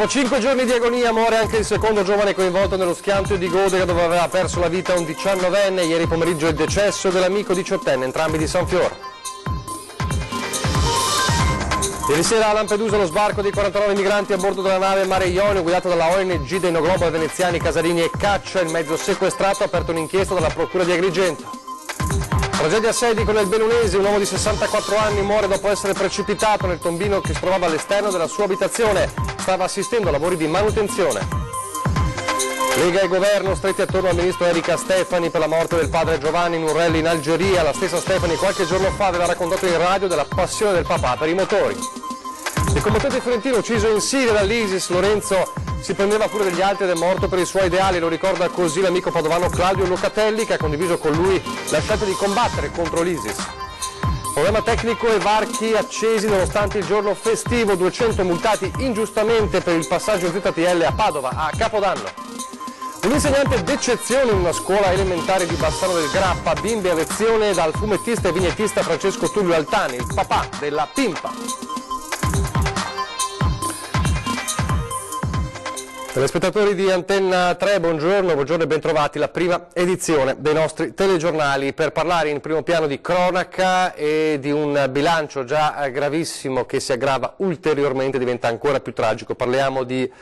Dopo 5 giorni di agonia muore anche il secondo giovane coinvolto nello schianto di Godega, dove aveva perso la vita un 19enne. Ieri pomeriggio il decesso dell'amico 18enne, entrambi di San Fior. Ieri sera a Lampedusa lo sbarco di 49 migranti a bordo della nave Mare Ionio, guidata dalla ONG dei No Global veneziani Casarini e Caccia. Il mezzo sequestrato ha aperto un'inchiesta dalla Procura di Agrigento. Tragedia a Sedico nel Bellunese, un uomo di 64 anni muore dopo essere precipitato nel tombino che si trovava all'esterno della sua abitazione. Stava assistendo a lavori di manutenzione. Lega e governo stretti attorno al ministro Erika Stefani per la morte del padre Giovanni in un rally in Algeria. La stessa Stefani qualche giorno fa aveva raccontato in radio della passione del papà per i motori. Il combattente fiorentino ucciso in Siria dall'ISIS, Lorenzo, si prendeva cura degli altri ed è morto per i suoi ideali. Lo ricorda così l'amico padovano Claudio Locatelli, che ha condiviso con lui la scelta di combattere contro l'ISIS. Problema tecnico e varchi accesi nonostante il giorno festivo. 200 multati ingiustamente per il passaggio in ZTL a Padova a Capodanno. Un insegnante d'eccezione in una scuola elementare di Bassano del Grappa, bimbe a lezione dal fumettista e vignettista Francesco Tullio Altani, il papà della Pimpa. Telespettatori di Antenna 3, buongiorno e bentrovati. La prima edizione dei nostri telegiornali per parlare in primo piano di cronaca e di un bilancio già gravissimo che si aggrava ulteriormente, diventa ancora più tragico. Parliamo di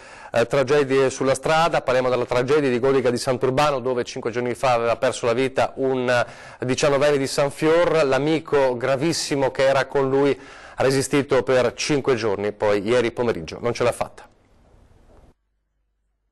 tragedie sulla strada, parliamo della tragedia di Godega di Sant'Urbano, dove 5 giorni fa aveva perso la vita un 19enne di San Fior. L'amico gravissimo che era con lui ha resistito per 5 giorni, poi ieri pomeriggio non ce l'ha fatta.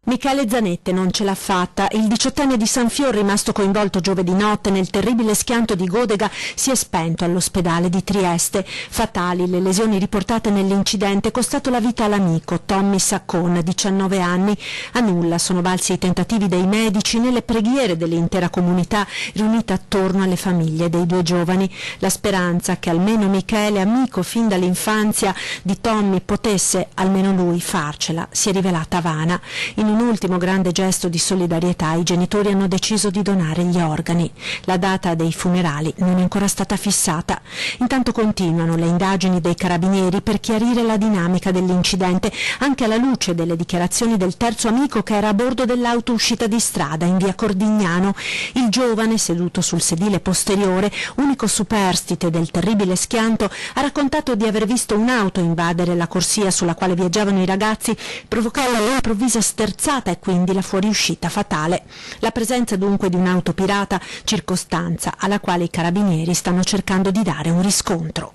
Michele Zanette non ce l'ha fatta. Il 18enne di San Fior, rimasto coinvolto giovedì notte nel terribile schianto di Godega, si è spento all'ospedale di Trieste. Fatali le lesioni riportate nell'incidente, costato la vita all'amico Tommy Saccon, 19 anni. A nulla sono valsi i tentativi dei medici nelle preghiere dell'intera comunità riunita attorno alle famiglie dei due giovani. La speranza che almeno Michele, amico fin dall'infanzia di Tommy, potesse almeno lui farcela si è rivelata vana. In un ultimo grande gesto di solidarietà i genitori hanno deciso di donare gli organi. La data dei funerali non è ancora stata fissata. Intanto continuano le indagini dei carabinieri per chiarire la dinamica dell'incidente, anche alla luce delle dichiarazioni del terzo amico che era a bordo dell'auto uscita di strada in via Cordignano. Il giovane, seduto sul sedile posteriore, unico superstite del terribile schianto, ha raccontato di aver visto un'auto invadere la corsia sulla quale viaggiavano i ragazzi, provocando l'improvvisa sterzata e quindi la fuoriuscita fatale. La presenza dunque di un'auto pirata, circostanza alla quale i carabinieri stanno cercando di dare un riscontro.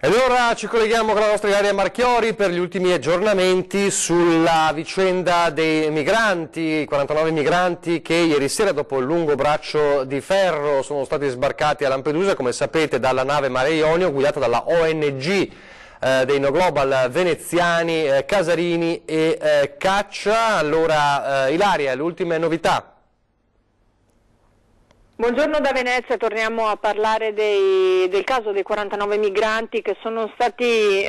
Ed ora ci colleghiamo con la nostra Ilaria Marchiori per gli ultimi aggiornamenti sulla vicenda dei migranti, 49 migranti che ieri sera dopo il lungo braccio di ferro sono stati sbarcati a Lampedusa, come sapete, dalla nave Mare Ionio guidata dalla ONG dei No Global veneziani Casarini e Caccia. Allora Ilaria, le ultime novità. Buongiorno da Venezia, torniamo a parlare del caso dei 49 migranti che sono stati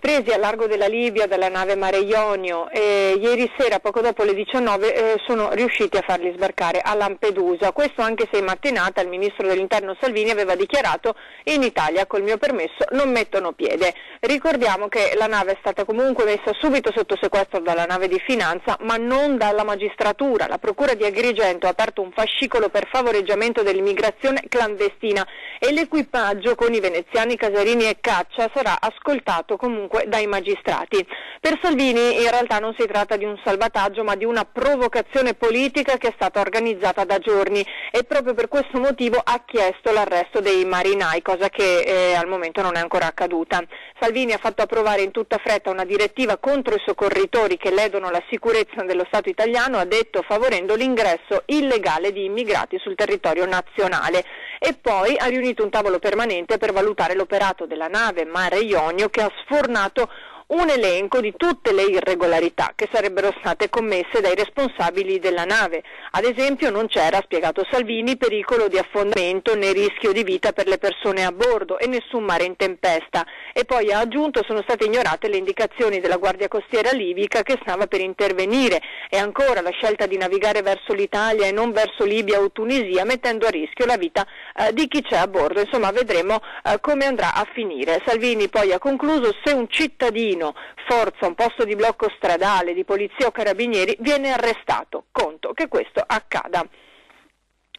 presi a largo della Libia dalla nave Mare Ionio e ieri sera, poco dopo le 19, sono riusciti a farli sbarcare a Lampedusa. Questo anche se in mattinata il ministro dell'Interno Salvini aveva dichiarato: in Italia col mio permesso non mettono piede. Ricordiamo che la nave è stata comunque messa subito sotto sequestro dalla nave di Finanza, ma non dalla magistratura. La Procura di Agrigento ha aperto un fascicolo per favoreggiamento dell'immigrazione clandestina e l'equipaggio con i veneziani Casarini e Caccia sarà ascoltato comunque dai magistrati. Per Salvini in realtà non si tratta di un salvataggio ma di una provocazione politica che è stata organizzata da giorni e proprio per questo motivo ha chiesto l'arresto dei marinai, cosa che al momento non è ancora accaduta. Salvini ha fatto approvare in tutta fretta una direttiva contro i soccorritori che ledono la sicurezza dello Stato italiano, ha detto, favorendo l'ingresso illegale di immigrati sul territorio nazionale, e poi ha riunito un tavolo permanente per valutare l'operato della nave Mare Ionio che ha sfornato un elenco di tutte le irregolarità che sarebbero state commesse dai responsabili della nave. Ad esempio non c'era, ha spiegato Salvini, pericolo di affondamento né rischio di vita per le persone a bordo e nessun mare in tempesta. E poi ha aggiunto: sono state ignorate le indicazioni della Guardia Costiera libica che stava per intervenire, e ancora la scelta di navigare verso l'Italia e non verso Libia o Tunisia, mettendo a rischio la vita di chi c'è a bordo. Insomma, vedremo come andrà a finire. Salvini poi ha concluso: se un cittadino cittadino forza un posto di blocco stradale di polizia o carabinieri, viene arrestato. Conto che questo accada.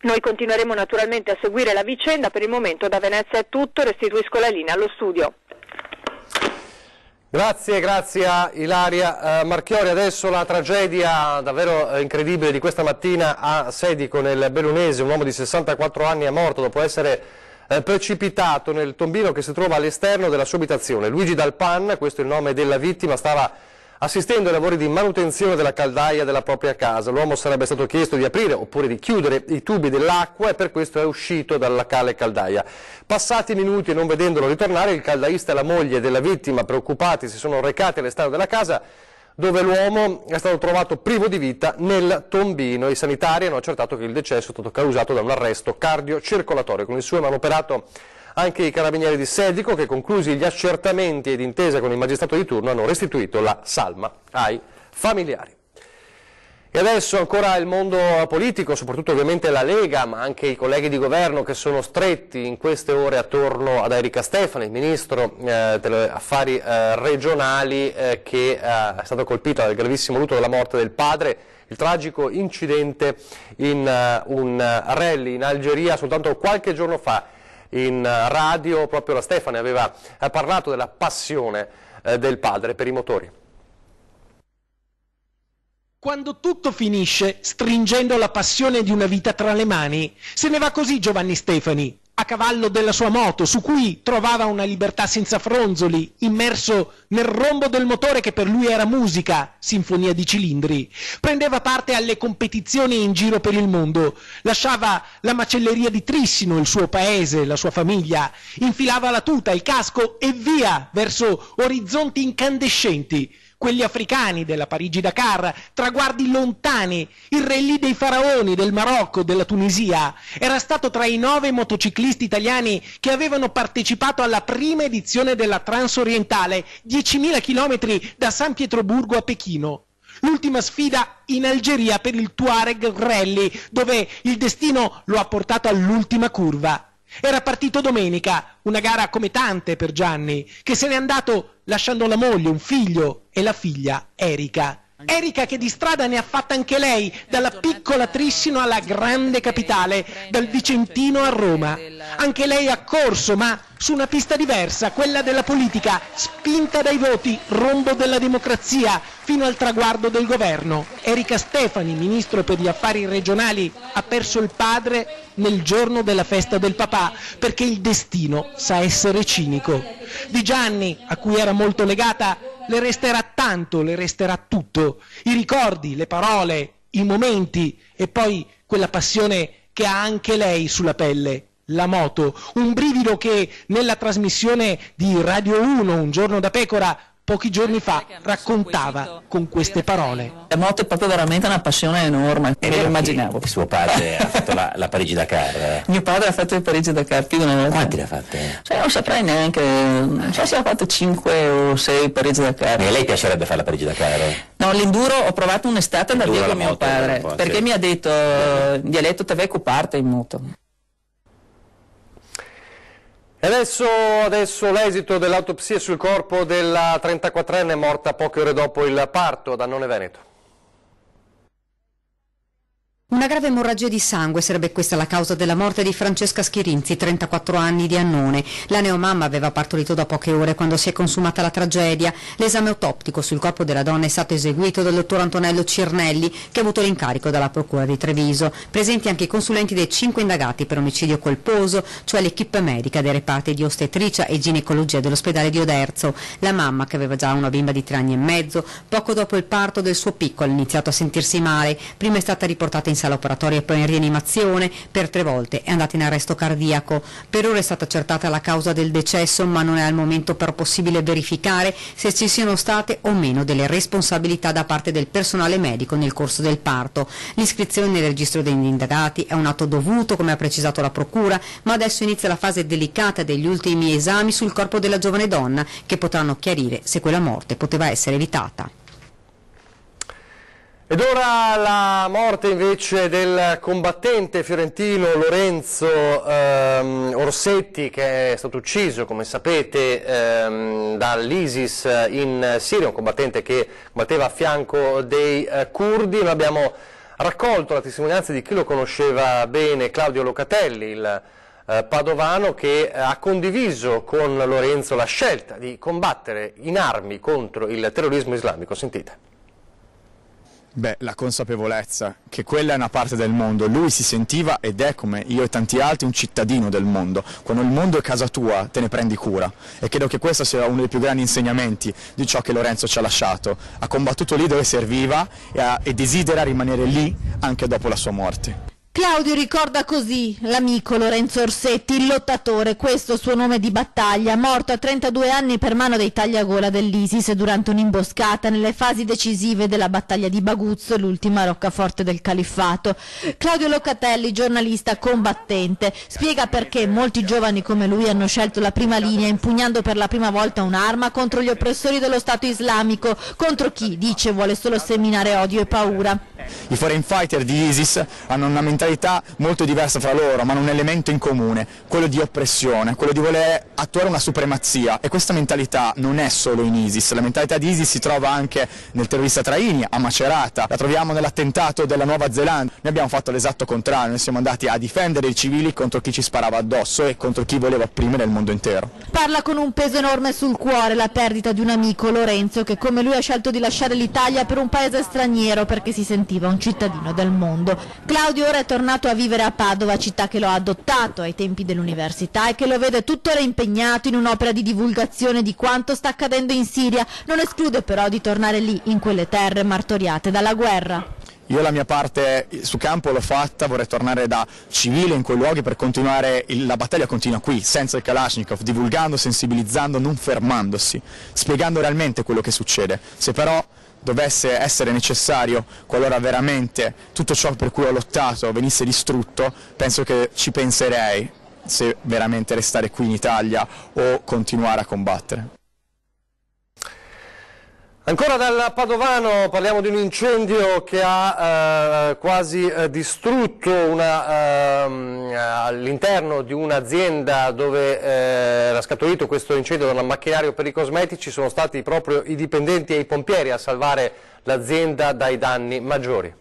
Noi continueremo naturalmente a seguire la vicenda. Per il momento da Venezia è tutto, restituisco la linea allo studio. Grazie a Ilaria Marchiori. Adesso la tragedia davvero incredibile di questa mattina a Sedico nel Bellunese. Un uomo di 64 anni è morto dopo essere precipitato nel tombino che si trova all'esterno della sua abitazione. Luigi Dalpan, questo è il nome della vittima, stava assistendo ai lavori di manutenzione della caldaia della propria casa. L'uomo sarebbe stato chiesto di aprire oppure di chiudere i tubi dell'acqua e per questo è uscito dalla caldaia. Passati minuti e non vedendolo ritornare, il caldaista e la moglie della vittima, preoccupati, si sono recati all'esterno della casa dove l'uomo è stato trovato privo di vita nel tombino. I sanitari hanno accertato che il decesso è stato causato da un arresto cardiocircolatorio. Con il suo hanno operato anche i carabinieri di Sedico che, conclusi gli accertamenti ed intesa con il magistrato di turno, hanno restituito la salma ai familiari. E adesso ancora il mondo politico, soprattutto ovviamente la Lega, ma anche i colleghi di governo che sono stretti in queste ore attorno ad Erika Stefani, ministro delle affari regionali, che è stato colpito dal gravissimo lutto della morte del padre. Il tragico incidente in un rally in Algeria soltanto qualche giorno fa. In radio proprio la Stefani aveva parlato della passione del padre per i motori. Quando tutto finisce stringendo la passione di una vita tra le mani, se ne va così Giovanni Stefani, a cavallo della sua moto, su cui trovava una libertà senza fronzoli, immerso nel rombo del motore che per lui era musica, sinfonia di cilindri. Prendeva parte alle competizioni in giro per il mondo, lasciava la macelleria di Trissino, il suo paese, la sua famiglia, infilava la tuta, il casco e via verso orizzonti incandescenti. Quelli africani della Parigi-Dakar, traguardi lontani, il rally dei faraoni del Marocco, della Tunisia. Era stato tra i 9 motociclisti italiani che avevano partecipato alla prima edizione della Transorientale, 10.000 chilometri da San Pietroburgo a Pechino. L'ultima sfida in Algeria per il Tuareg Rally, dove il destino lo ha portato all'ultima curva. Era partito domenica, una gara come tante per Gianni, che se n'è andato lasciando la moglie, un figlio e la figlia Erika. Erika che di strada ne ha fatta anche lei, dalla piccola Trissino alla grande capitale, dal Vicentino a Roma. Anche lei ha corso, ma su una pista diversa, quella della politica, spinta dai voti, rombo della democrazia, fino al traguardo del governo. Erika Stefani, ministro per gli affari regionali, ha perso il padre nel giorno della festa del papà, perché il destino sa essere cinico. Di Gianni, a cui era molto legata, le resterà tanto, le resterà tutto. I ricordi, le parole, i momenti e poi quella passione che ha anche lei sulla pelle. La moto, un brivido che nella trasmissione di Radio 1, Un giorno da pecora, pochi giorni fa raccontava con queste parole. La moto è proprio veramente una passione enorme, non lo immaginavo. Suo padre ha fatto la Parigi-Dakar? Mio padre ha fatto il Parigi-Dakar più di una volta. Quanti le ha fatte? Non saprei neanche, non so se ha fatto 5 o 6 Parigi-Dakar. E a lei piacerebbe fare la Parigi-Dakar? No, l'enduro ho provato un'estate da via con mio padre, perché mi ha detto, in dialetto te vai parte in moto. E adesso l'esito dell'autopsia sul corpo della 34enne morta poche ore dopo il parto ad Annone Veneto. Una grave emorragia di sangue sarebbe questa la causa della morte di Francesca Schirinzi, 34 anni, di Annone. La neomamma aveva partorito da poche ore quando si è consumata la tragedia. L'esame autoptico sul corpo della donna è stato eseguito dal dottor Antonello Cirnelli, che ha avuto l'incarico dalla Procura di Treviso. Presenti anche i consulenti dei 5 indagati per omicidio colposo, cioè l'equipe medica dei reparti di ostetricia e ginecologia dell'ospedale di Oderzo. La mamma, che aveva già una bimba di 3 anni e mezzo, poco dopo il parto del suo piccolo ha iniziato a sentirsi male. Prima è stata riportata in sala operatoria e poi in rianimazione, per 3 volte è andata in arresto cardiaco. Per ora è stata accertata la causa del decesso, ma non è al momento però possibile verificare se ci siano state o meno delle responsabilità da parte del personale medico nel corso del parto. L'iscrizione nel registro degli indagati è un atto dovuto, come ha precisato la Procura, ma adesso inizia la fase delicata degli ultimi esami sul corpo della giovane donna, che potranno chiarire se quella morte poteva essere evitata. Ed ora la morte invece del combattente fiorentino Lorenzo Orsetti, che è stato ucciso, come sapete, dall'ISIS in Siria, un combattente che combatteva a fianco dei curdi. Noi abbiamo raccolto la testimonianza di chi lo conosceva bene, Claudio Locatelli, il padovano, che ha condiviso con Lorenzo la scelta di combattere in armi contro il terrorismo islamico. Sentite. Beh, la consapevolezza che quella è una parte del mondo, lui si sentiva ed è, come io e tanti altri, un cittadino del mondo. Quando il mondo è casa tua te ne prendi cura, e credo che questo sia uno dei più grandi insegnamenti di ciò che Lorenzo ci ha lasciato. Ha combattuto lì dove serviva e desidera rimanere lì anche dopo la sua morte. Claudio ricorda così l'amico Lorenzo Orsetti, il lottatore, questo suo nome di battaglia, morto a 32 anni per mano dei tagliagola dell'ISIS durante un'imboscata nelle fasi decisive della battaglia di Baguzzo, l'ultima roccaforte del califfato. Claudio Locatelli, giornalista combattente, spiega perché molti giovani come lui hanno scelto la prima linea, impugnando per la prima volta un'arma contro gli oppressori dello Stato islamico, contro chi, dice, vuole solo seminare odio e paura. I foreign fighter di ISIS hanno una mentalità molto diversa fra loro, ma hanno un elemento in comune, quello di oppressione, quello di voler attuare una supremazia, e questa mentalità non è solo in ISIS. La mentalità di ISIS si trova anche nel terrorista Traini, a Macerata, la troviamo nell'attentato della Nuova Zelanda. Noi abbiamo fatto l'esatto contrario, noi siamo andati a difendere i civili contro chi ci sparava addosso e contro chi voleva opprimere il mondo intero. Parla con un peso enorme sul cuore la perdita di un amico, Lorenzo, che come lui ha scelto di lasciare l'Italia per un paese straniero perché si sentiva un cittadino del mondo. Claudio ora è tornato a vivere a Padova, città che lo ha adottato ai tempi dell'università e che lo vede tuttora impegnato in un'opera di divulgazione di quanto sta accadendo in Siria. Non esclude però di tornare lì, in quelle terre martoriate dalla guerra. Io la mia parte su campo l'ho fatta, vorrei tornare da civile in quei luoghi per continuare, la battaglia continua qui, senza il Kalashnikov, divulgando, sensibilizzando, non fermandosi, spiegando realmente quello che succede. Se però dovesse essere necessario, qualora veramente tutto ciò per cui ho lottato venisse distrutto, penso che ci penserei se veramente restare qui in Italia o continuare a combattere. Ancora dal Padovano parliamo di un incendio che ha quasi distrutto all'interno di un'azienda dove era scaturito questo incendio da un macchinario per i cosmetici. Sono stati proprio i dipendenti e i pompieri a salvare l'azienda dai danni maggiori.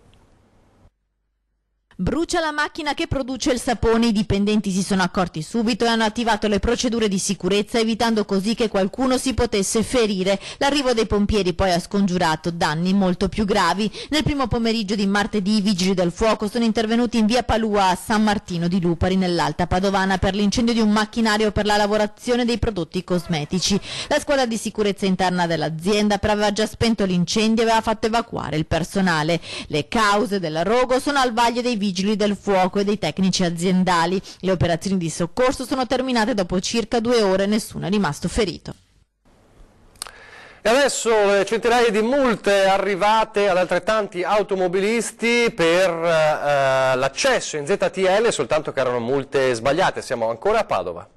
Brucia la macchina che produce il sapone, i dipendenti si sono accorti subito e hanno attivato le procedure di sicurezza, evitando così che qualcuno si potesse ferire. L'arrivo dei pompieri poi ha scongiurato danni molto più gravi. Nel primo pomeriggio di martedì i vigili del fuoco sono intervenuti in via Palua a San Martino di Lupari, nell'Alta Padovana, per l'incendio di un macchinario per la lavorazione dei prodotti cosmetici. La squadra di sicurezza interna dell'azienda, per aver già spento l'incendio, aveva fatto evacuare il personale. Le cause del rogo sono al vaglio dei vigili del fuoco e dei tecnici aziendali. Le operazioni di soccorso sono terminate dopo circa 2 ore, nessuno è rimasto ferito. E adesso centinaia di multe arrivate ad altrettanti automobilisti per l'accesso in ZTL, soltanto che erano multe sbagliate. Siamo ancora a Padova.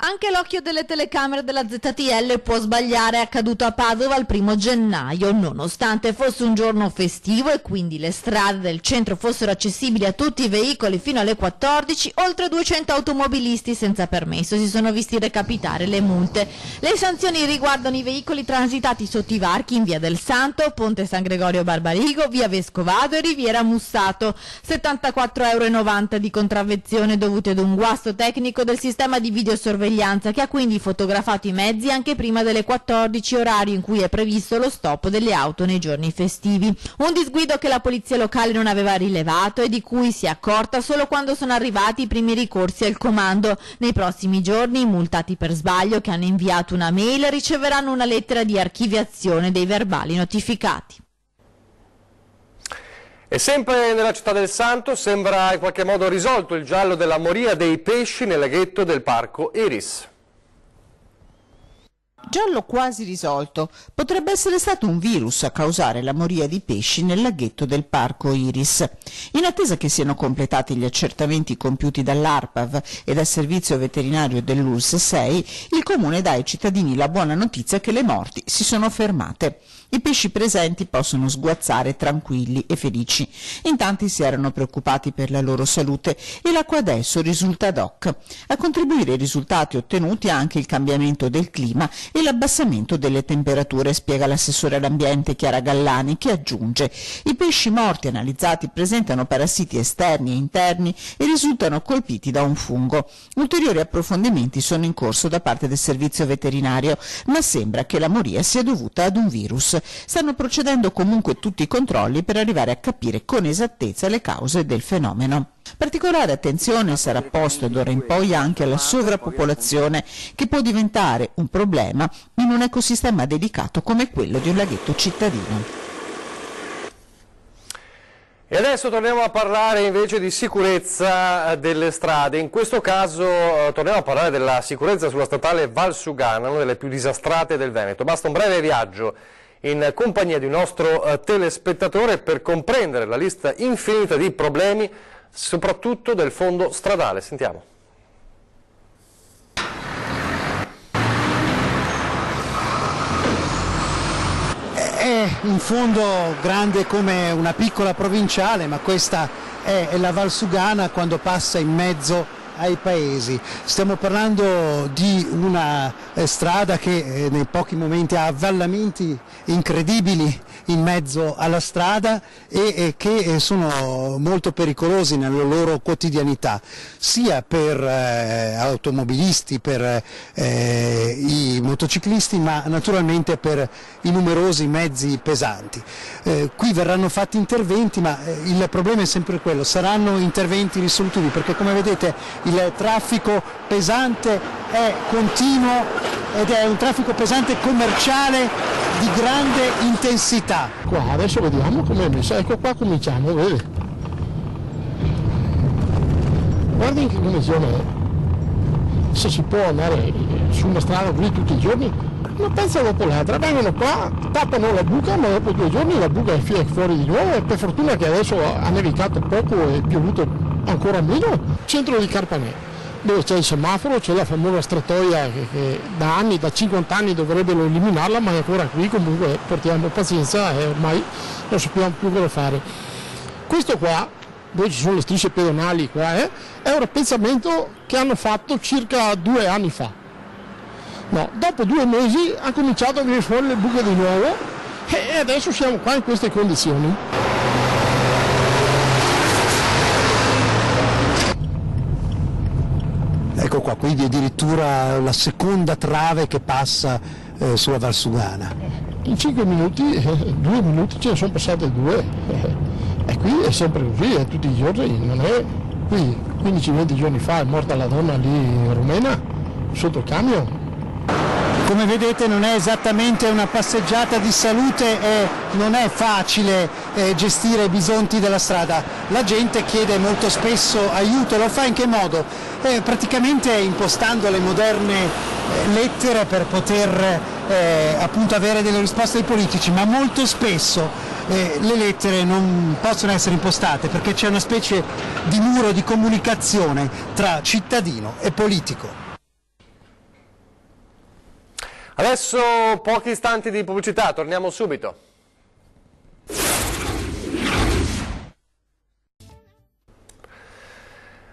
Anche l'occhio delle telecamere della ZTL può sbagliare, è accaduto a Padova il 1° gennaio, nonostante fosse un giorno festivo e quindi le strade del centro fossero accessibili a tutti i veicoli fino alle 14, oltre 200 automobilisti senza permesso si sono visti recapitare le multe. Le sanzioni riguardano i veicoli transitati sotto i varchi in Via del Santo, Ponte San Gregorio Barbarigo, Via Vescovado e Riviera Mussato. 74,90 € di contravvenzione dovuti ad un guasto tecnico del sistema di videosorveglianza, che ha quindi fotografato i mezzi anche prima delle 14, orario in cui è previsto lo stop delle auto nei giorni festivi. Un disguido che la polizia locale non aveva rilevato e di cui si è accorta solo quando sono arrivati i primi ricorsi al comando. Nei prossimi giorni i multati per sbaglio che hanno inviato una mail riceveranno una lettera di archiviazione dei verbali notificati. E sempre nella città del Santo sembra in qualche modo risolto il giallo della moria dei pesci nel laghetto del parco Iris. Giallo quasi risolto. Potrebbe essere stato un virus a causare la moria di pesci nel laghetto del parco Iris. In attesa che siano completati gli accertamenti compiuti dall'ARPAV e dal servizio veterinario dell'ULSS 6, il comune dà ai cittadini la buona notizia che le morti si sono fermate. I pesci presenti possono sguazzare tranquilli e felici. In tanti si erano preoccupati per la loro salute e l'acqua adesso risulta ad hoc. A contribuire ai risultati ottenuti anche il cambiamento del clima e l'abbassamento delle temperature, spiega l'assessore all'ambiente Chiara Gallani, che aggiunge: i pesci morti analizzati presentano parassiti esterni e interni e risultano colpiti da un fungo. Ulteriori approfondimenti sono in corso da parte del servizio veterinario, ma sembra che la moria sia dovuta ad un virus. Stanno procedendo comunque tutti i controlli per arrivare a capire con esattezza le cause del fenomeno. Particolare attenzione sarà posta d'ora in poi anche alla sovrappopolazione, che può diventare un problema in un ecosistema delicato come quello di un laghetto cittadino. E adesso torniamo a parlare invece di sicurezza delle strade. In questo caso torniamo a parlare della sicurezza sulla statale Valsugana, una delle più disastrate del Veneto. Basta un breve viaggio in compagnia di un nostro telespettatore per comprendere la lista infinita di problemi, soprattutto del fondo stradale. Sentiamo. È un fondo grande come una piccola provinciale, ma questa è la Valsugana quando passa in mezzo ai paesi. Stiamo parlando di una strada che nei pochi momenti ha avvallamenti incredibili in mezzo alla strada e che sono molto pericolosi nella loro quotidianità, sia per automobilisti, per i motociclisti, ma naturalmente per i numerosi mezzi pesanti. Qui verranno fatti interventi, ma il problema è sempre quello: saranno interventi risolutivi, perché come vedete il traffico pesante è continuo ed è un traffico pesante commerciale di grande intensità. Qua adesso vediamo come è messa, ecco qua cominciamo, vedi? Guardi in che condizione è. Se si può andare su una strada così tutti i giorni, una pezza dopo l'altra, vengono qua, tappano la buca, ma dopo 2 giorni la buca è fuori di nuovo, e per fortuna che adesso ha nevicato poco e piovuto ancora meno. Centro di Carpanè, dove c'è il semaforo, c'è la famosa strettoia che da anni, da 50 anni dovrebbero eliminarla, ma è ancora qui. Comunque portiamo pazienza e ormai non sappiamo più cosa fare. Questo qua, dove ci sono le strisce pedonali qua, è un ripensamento che hanno fatto circa 2 anni fa. No, dopo 2 mesi ha cominciato a venire fuori le buche di nuovo e adesso siamo qua in queste condizioni. Ecco qua, quindi addirittura la seconda trave che passa sulla Valsugana. In 5 minuti, 2 minuti, ce ne sono passate 2. E qui è sempre così, è tutti i giorni, non è qui. 15-20 giorni fa è morta la donna lì rumena sotto il camion. Come vedete non è esattamente una passeggiata di salute e non è facile gestire i bisonti della strada. La gente chiede molto spesso aiuto, lo fa in che modo? Praticamente impostando le moderne lettere per poter appunto avere delle risposte ai politici, ma molto spesso le lettere non possono essere impostate perché c'è una specie di muro di comunicazione tra cittadino e politico. Adesso pochi istanti di pubblicità, torniamo subito.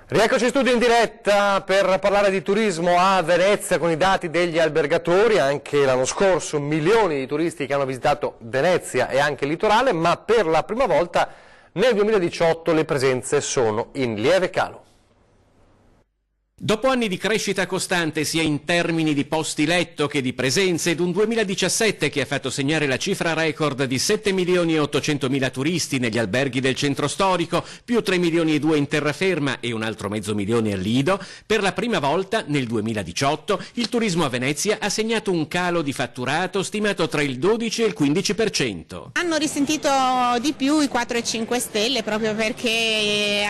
Rieccoci in studio in diretta per parlare di turismo a Venezia con i dati degli albergatori. Anche l'anno scorso milioni di turisti che hanno visitato Venezia e anche il litorale, ma per la prima volta nel 2018 le presenze sono in lieve calo. Dopo anni di crescita costante sia in termini di posti letto che di presenze ed un 2017 che ha fatto segnare la cifra record di 7.800.000 turisti negli alberghi del centro storico, più 3 milioni e 2 in terraferma e un altro mezzo milione al Lido, per la prima volta nel 2018 il turismo a Venezia ha segnato un calo di fatturato stimato tra il 12 e il 15%. Hanno risentito di più i 4 e 5 stelle proprio perché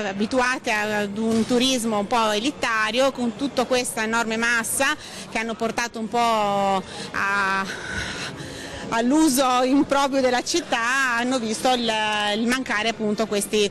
abituate ad un turismo un po' elitario, con tutta questa enorme massa che hanno portato un po' all'uso improprio della città, hanno visto il mancare appunto queste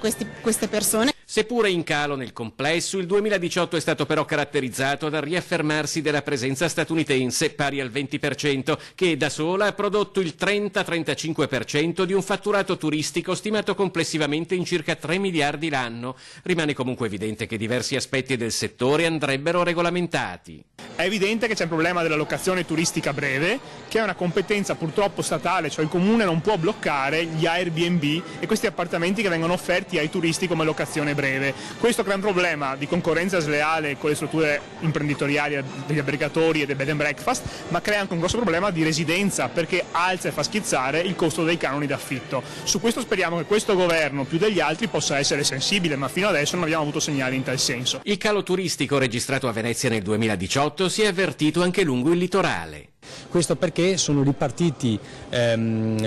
persone. Seppure in calo nel complesso, il 2018 è stato però caratterizzato dal riaffermarsi della presenza statunitense pari al 20%, che da sola ha prodotto il 30-35% di un fatturato turistico stimato complessivamente in circa 3 miliardi l'anno. Rimane comunque evidente che diversi aspetti del settore andrebbero regolamentati. È evidente che c'è il problema della locazione turistica breve, che è una competenza purtroppo statale, cioè il comune non può bloccare gli Airbnb e questi appartamenti che vengono offerti ai turisti come locazione breve. Questo crea un problema di concorrenza sleale con le strutture imprenditoriali degli albergatori e dei bed and breakfast, ma crea anche un grosso problema di residenza, perché alza e fa schizzare il costo dei canoni d'affitto. Su questo speriamo che questo governo, più degli altri, possa essere sensibile, ma fino adesso non abbiamo avuto segnali in tal senso. Il calo turistico registrato a Venezia nel 2018 si è avvertito anche lungo il litorale. Questo perché sono ripartiti zone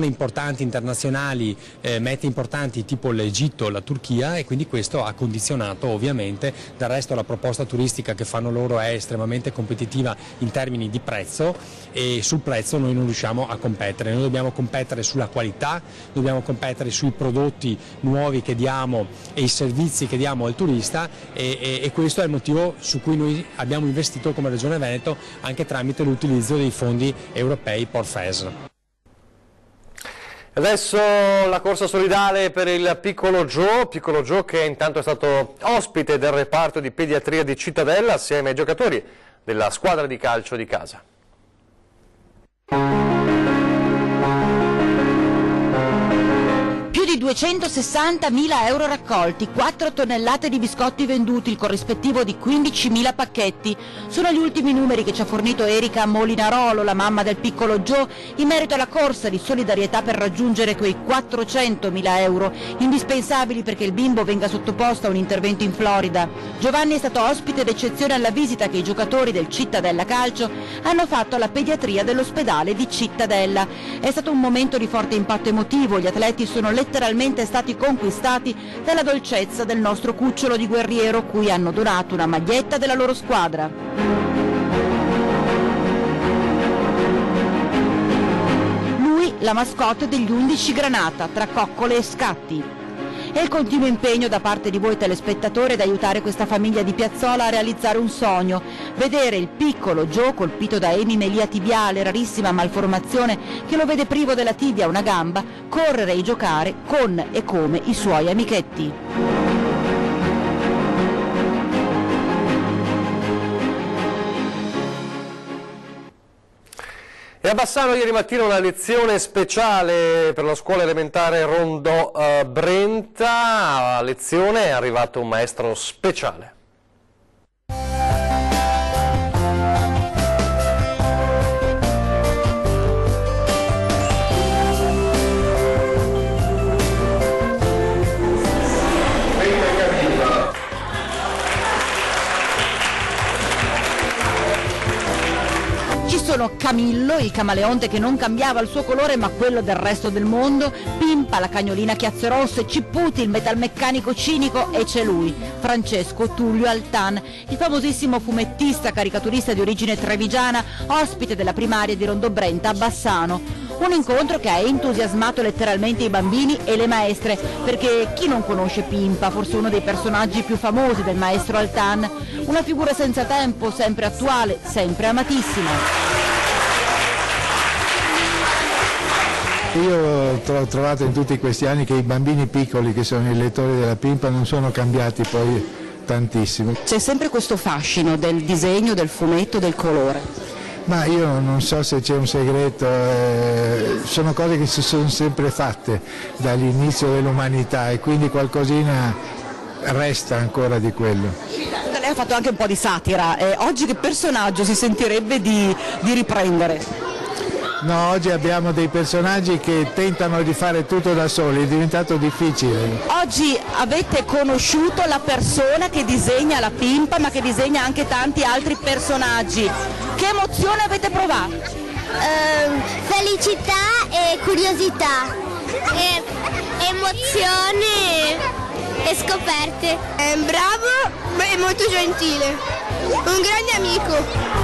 importanti internazionali, mete importanti tipo l'Egitto, la Turchia, e quindi questo ha condizionato ovviamente. Del resto la proposta turistica che fanno loro è estremamente competitiva in termini di prezzo, e sul prezzo noi non riusciamo a competere. Noi dobbiamo competere sulla qualità, dobbiamo competere sui prodotti nuovi che diamo e i servizi che diamo al turista, e questo è il motivo su cui noi abbiamo investito come Regione Veneto anche tramite l'utilizzo dei fondi europei PORFES. Adesso la corsa solidale per il Piccolo Joe che intanto è stato ospite del reparto di pediatria di Cittadella assieme ai giocatori della squadra di calcio di casa. Più di 260.000 euro raccolti, 4 tonnellate di biscotti venduti, il corrispettivo di 15.000 pacchetti. Sono gli ultimi numeri che ci ha fornito Erika Molinarolo, la mamma del Piccolo Joe, in merito alla corsa di solidarietà per raggiungere quei 400.000 euro, indispensabili perché il bimbo venga sottoposto a un intervento in Florida. Giovanni è stato ospite d'eccezione alla visita che i giocatori del Cittadella Calcio hanno fatto alla pediatria dell'ospedale di Cittadella. È stato un momento di forte impatto emotivo, gli atleti sono letteralmente stati conquistati dalla dolcezza del nostro cucciolo di guerriero, cui hanno donato una maglietta della loro squadra. Lui, la mascotte degli 11 Granata, tra coccole e scatti. E il continuo impegno da parte di voi telespettatori ad aiutare questa famiglia di Piazzola a realizzare un sogno, vedere il Piccolo Joe colpito da emimelia tibiale, rarissima malformazione che lo vede privo della tibia, una gamba, correre e giocare con e come i suoi amichetti. E a Bassano ieri mattina una lezione speciale per la scuola elementare Rondò Brenta. A lezione è arrivato un maestro speciale. Sono Camillo, il camaleonte che non cambiava il suo colore ma quello del resto del mondo, Pimpa, la cagnolina chiazze rosse, Cipputi, il metalmeccanico cinico, e c'è lui, Francesco Tullio Altan, il famosissimo fumettista caricaturista di origine trevigiana, ospite della primaria di Rondò Brenta a Bassano. Un incontro che ha entusiasmato letteralmente i bambini e le maestre, perché chi non conosce Pimpa, forse uno dei personaggi più famosi del maestro Altan, una figura senza tempo, sempre attuale, sempre amatissima. Io ho trovato in tutti questi anni che i bambini piccoli che sono i lettori della Pimpa non sono cambiati poi tantissimo. C'è sempre questo fascino del disegno, del fumetto, del colore. Ma io non so se c'è un segreto, sono cose che si sono sempre fatte dall'inizio dell'umanità e quindi qualcosina resta ancora di quello. Lei ha fatto anche un po' di satira, oggi che personaggio si sentirebbe di riprendere? No, oggi abbiamo dei personaggi che tentano di fare tutto da soli, è diventato difficile. Oggi avete conosciuto la persona che disegna la Pimpa, ma che disegna anche tanti altri personaggi. Che emozione avete provato? Felicità e curiosità, emozioni e scoperte. È bravo e molto gentile, un grande amico.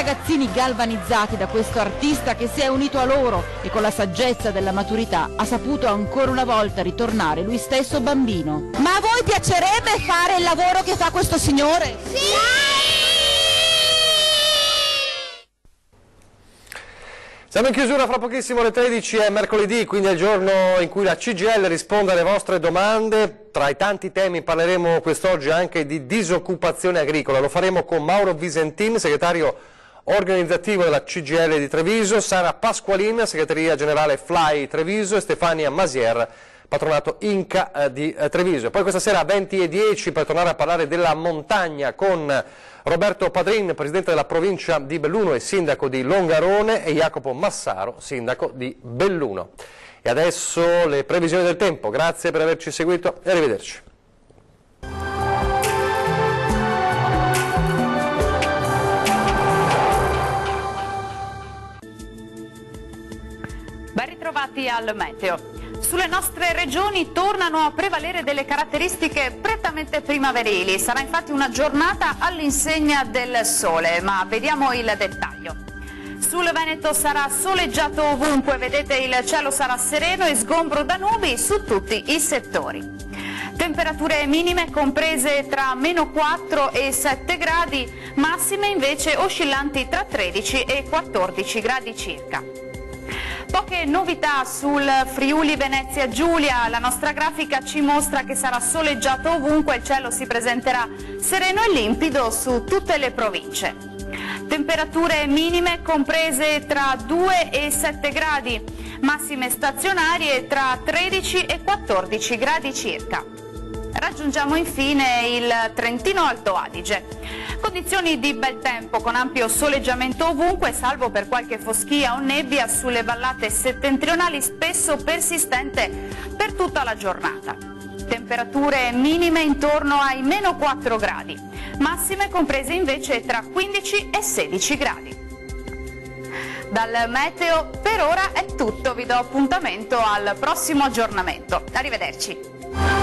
ragazzini galvanizzati da questo artista che si è unito a loro e con la saggezza della maturità ha saputo ancora una volta ritornare lui stesso bambino. Ma a voi piacerebbe fare il lavoro che fa questo signore? Sì! Siamo in chiusura, fra pochissimo le 13, è mercoledì, quindi è il giorno in cui la CGIL risponde alle vostre domande. Tra i tanti temi parleremo quest'oggi anche di disoccupazione agricola. Lo faremo con Mauro Visentin, segretario organizzativo della CGIL di Treviso, Sara Pasqualin, segreteria generale FLAI Treviso, e Stefania Masier, patronato Inca di Treviso. E poi questa sera a 20:10 per tornare a parlare della montagna con Roberto Padrin, presidente della provincia di Belluno e sindaco di Longarone, e Jacopo Massaro, sindaco di Belluno. E adesso le previsioni del tempo. Grazie per averci seguito e arrivederci. Ben ritrovati al meteo. Sulle nostre regioni tornano a prevalere delle caratteristiche prettamente primaverili. Sarà infatti una giornata all'insegna del sole, ma vediamo il dettaglio. Sul Veneto sarà soleggiato ovunque, vedete il cielo sarà sereno e sgombro da nubi su tutti i settori. Temperature minime comprese tra -4 e 7 gradi, massime invece oscillanti tra 13 e 14 gradi circa. Poche novità sul Friuli Venezia Giulia, la nostra grafica ci mostra che sarà soleggiato ovunque, il cielo si presenterà sereno e limpido su tutte le province. Temperature minime comprese tra 2 e 7 gradi, massime stazionarie tra 13 e 14 gradi circa. Raggiungiamo infine il Trentino Alto Adige. Condizioni di bel tempo con ampio soleggiamento ovunque, salvo per qualche foschia o nebbia sulle vallate settentrionali, spesso persistente per tutta la giornata. Temperature minime intorno ai -4 gradi, massime comprese invece tra 15 e 16 gradi. Dal meteo per ora è tutto, vi do appuntamento al prossimo aggiornamento. Arrivederci.